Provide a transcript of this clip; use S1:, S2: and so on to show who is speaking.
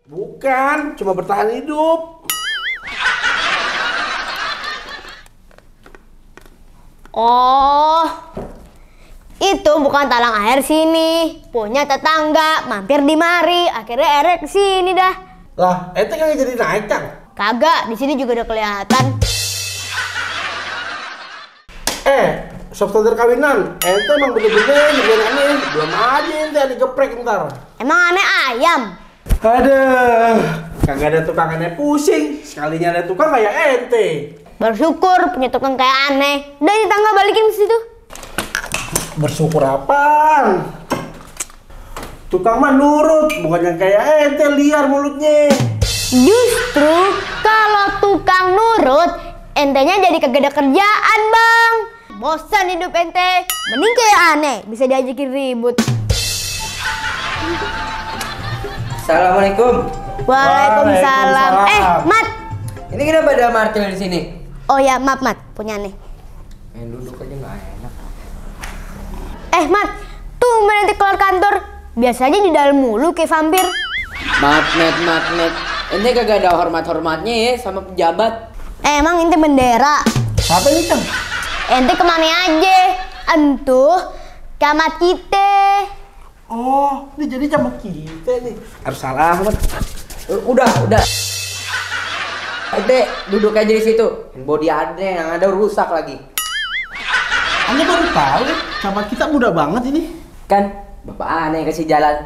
S1: Bukan, cuma bertahan hidup.
S2: Oh, itu bukan talang air sini. Punya tetangga, mampir di mari, akhirnya erek sini dah.
S1: Lah, ente kagak jadi naik, Kang?
S2: Kagak, di sini juga udah kelihatan.
S1: Sob standar kawinan, ente emang bener-bener jadi aneh. Belum aja ente ada geprek ntar.
S2: Emang aneh ayam?
S1: Aduh, kagak ada tukangannya pusing. Sekalinya ada tukang kayak ente.
S2: Bersyukur punya tukang kayak aneh. Udah tetangga balikin ke situ.
S1: Bersyukur apaan? Tukang mah nurut, bukan yang kayak ente liar mulutnya.
S2: Justru kalau tukang nurut, entenya jadi kagak ada kerjaan, Bang. Bosan hidup ente. Mending kayak aneh, bisa diajakin ribut.
S3: Assalamualaikum.
S2: Waalaikumsalam. Mat.
S3: Ini kenapa ada martil di sini?
S2: Oh ya, maaf, Mat. Punya aneh.
S3: Main duduk aja nggak enak.
S2: Mat. Tumben ente keluar kantor. Biasanya di dalam mulu kayak vampir.
S3: Mat. Ini kagak ada hormat-hormatnya ya sama pejabat.
S2: Emang ente bendera?
S1: Siapa ini, Kang?
S2: Ente kemana aja? Entuh, camat kita.
S1: Oh, ini jadi sama kita nih. Harus salah, Mat.
S3: Udah. Ente duduk aja di situ. Body aneh yang ada rusak lagi.
S1: Anda baru tahu ya, sama kita muda banget ini.
S3: Kan bapak aneh kasih jalan.